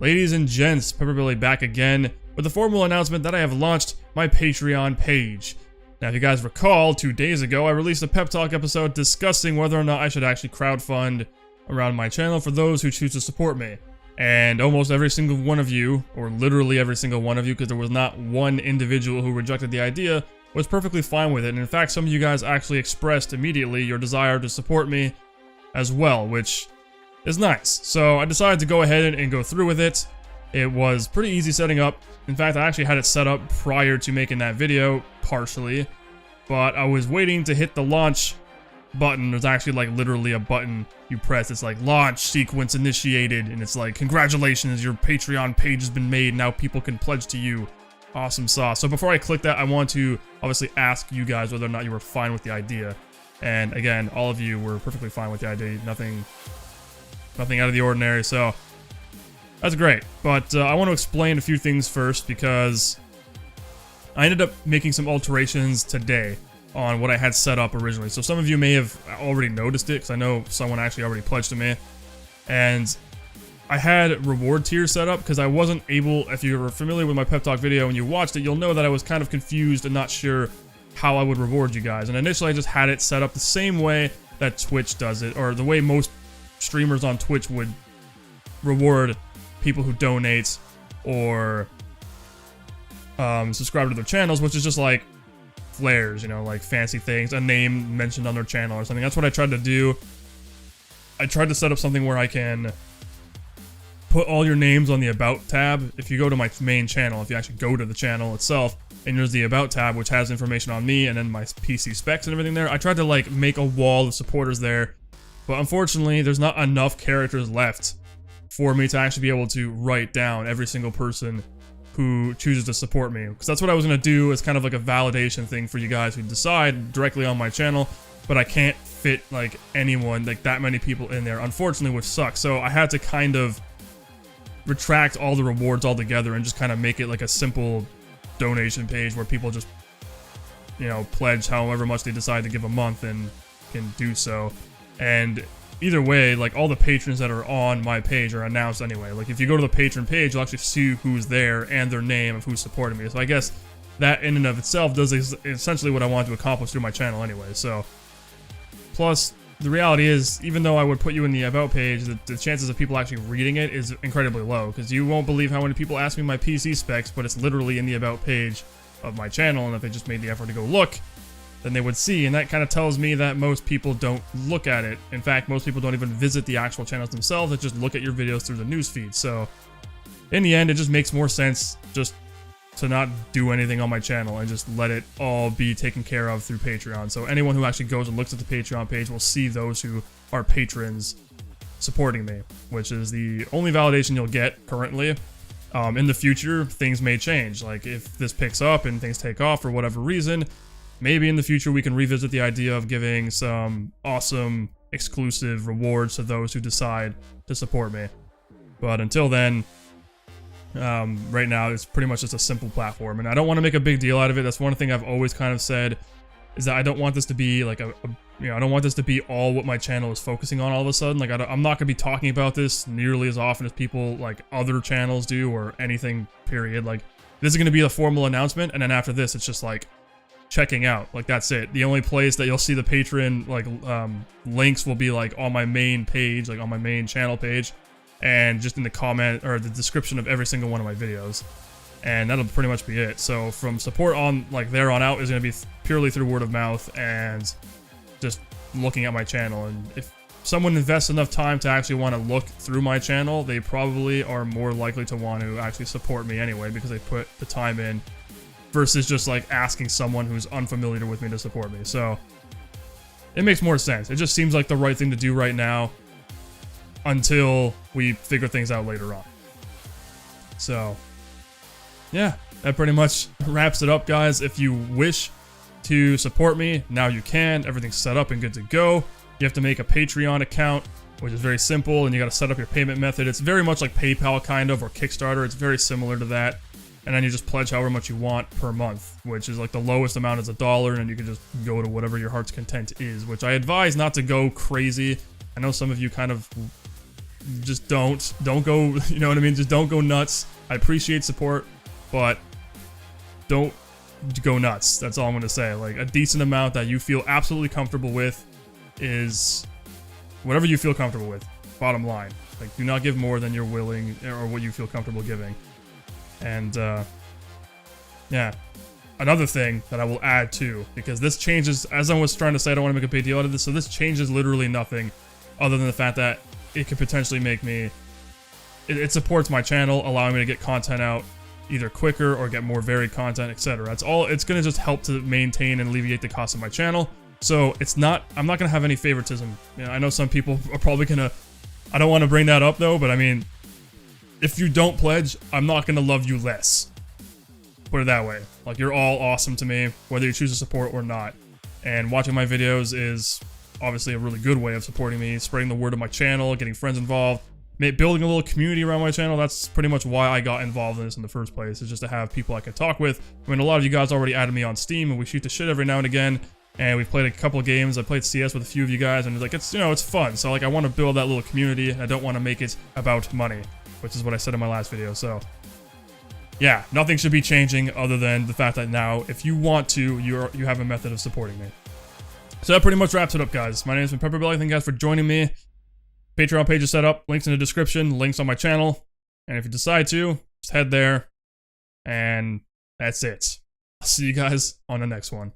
Ladies and gents, PepperBelly back again with the formal announcement that I have launched my Patreon page. Now, if you guys recall, 2 days ago, I released a pep talk episode discussing whether or not I should actually crowdfund around my channel for those who choose to support me. And almost every single one of you, or literally every single one of you, because there was not one individual who rejected the idea, was perfectly fine with it. And in fact, some of you guys actually expressed immediately your desire to support me as well, which is nice. So I decided to go ahead and go through with it. It was pretty easy setting up. In fact, I actually had it set up prior to making that video, partially. But I was waiting to hit the launch button. There's actually like literally a button you press. It's like launch sequence initiated. And it's like, congratulations, your Patreon page has been made. Now people can pledge to you. Awesome sauce. So before I click that, I want to obviously ask you guys whether or not you were fine with the idea. And again, all of you were perfectly fine with the idea. Nothing out of the ordinary, so that's great. But I want to explain a few things first because I ended up making some alterations today on what I had set up originally. So some of you may have already noticed it because I know someone actually already pledged to me. And I had reward tiers set up because I wasn't able, if you were familiar with my pep talk video and you watched it, you'll know that I was kind of confused and not sure how I would reward you guys. And initially I just had it set up the same way that Twitch does it, or the way most streamers on Twitch would reward people who donate or subscribe to their channels, which is just like flares, you know, like fancy things, a name mentioned on their channel or something. That's what I tried to do. I tried to set up something where I can put all your names on the About tab. If you go to my main channel, if you actually go to the channel itself, and there's the About tab, which has information on me and then my PC specs and everything there. I tried to like make a wall of supporters there, but unfortunately, there's not enough characters left for me to actually be able to write down every single person who chooses to support me. Because that's what I was going to do as kind of like a validation thing for you guys who decide directly on my channel, but I can't fit like anyone, like that many people in there, unfortunately, which sucks. So I had to kind of retract all the rewards altogether and just kind of make it like a simple donation page where people just, you know, pledge however much they decide to give a month and can do so. And either way, like all the patrons that are on my page are announced anyway. Like if you go to the patron page, you'll actually see who's there and their name of who's supporting me. So I guess that in and of itself does essentially what I want to accomplish through my channel anyway. So plus the reality is, even though I would put you in the About page, the chances of people actually reading it is incredibly low, because you won't believe how many people ask me my PC specs, but it's literally in the About page of my channel, and if they just made the effort to go look, then they would see, and that kind of tells me that most people don't look at it. In fact, most people don't even visit the actual channels themselves, they just look at your videos through the newsfeed. So in the end, it just makes more sense just to not do anything on my channel and just let it all be taken care of through Patreon. So anyone who actually goes and looks at the Patreon page will see those who are patrons supporting me, which is the only validation you'll get currently. In the future, things may change. Like if this picks up and things take off for whatever reason, maybe in the future we can revisit the idea of giving some awesome exclusive rewards to those who decide to support me. But until then, right now it's pretty much just a simple platform, and I don't want to make a big deal out of it. That's one thing I've always kind of said, is that I don't want this to be like I don't want this to be all what my channel is focusing on all of a sudden. Like I'm not going to be talking about this nearly as often as people like other channels do or anything, period. Like this is going to be the formal announcement, and then after this it's just like checking out. Like that's it. The only place that you'll see the Patreon like links will be like on my main page, like on my main channel page, and just in the comment or the description of every single one of my videos, and that'll pretty much be it. So from support on like there on out is going to be purely through word of mouth and just looking at my channel. And if someone invests enough time to actually want to look through my channel, they probably are more likely to want to actually support me anyway, because they put the time in versus just like asking someone who's unfamiliar with me to support me. So it makes more sense. It just seems like the right thing to do right now, until we figure things out later on. So yeah, that pretty much wraps it up, guys. If you wish to support me, now you can. Everything's set up and good to go. You have to make a Patreon account, which is very simple, and you got to set up your payment method. It's very much like PayPal kind of, or Kickstarter. It's very similar to that. And then you just pledge however much you want per month, which is like the lowest amount is $1, and you can just go to whatever your heart's content is, which I advise not to go crazy. I know some of you kind of just don't go, you know what I mean? Just don't go nuts. I appreciate support, but don't go nuts. That's all I'm gonna say. Like, a decent amount that you feel absolutely comfortable with is whatever you feel comfortable with, bottom line. Like, do not give more than you're willing or what you feel comfortable giving. And yeah, another thing that I will add too, because this changes, as I was trying to say, I don't want to make a big deal out of this, so this changes literally nothing other than the fact that it could potentially make me, it supports my channel, allowing me to get content out either quicker or get more varied content, etc. That's all. It's gonna just help to maintain and alleviate the cost of my channel. So it's not, I'm not gonna have any favoritism. You know, I know some people are probably gonna, I don't want to bring that up though, but I mean, if you don't pledge, I'm not gonna love you less. Put it that way. Like, you're all awesome to me, whether you choose to support or not. And watching my videos is obviously a really good way of supporting me, spreading the word of my channel, getting friends involved, building a little community around my channel. That's pretty much why I got involved in this in the first place, is just to have people I can talk with. I mean, a lot of you guys already added me on Steam, and we shoot the shit every now and again, and we've played a couple of games. I played CS with a few of you guys, and it's like, it's, you know, it's fun. So, like, I want to build that little community, and I don't want to make it about money, which is what I said in my last video. So yeah, nothing should be changing other than the fact that now, if you want to, you have a method of supporting me. So that pretty much wraps it up, guys. My name has been PepperBelly. Thank you guys for joining me. Patreon page is set up. Links in the description. Links on my channel. And if you decide to, just head there. And that's it. I'll see you guys on the next one.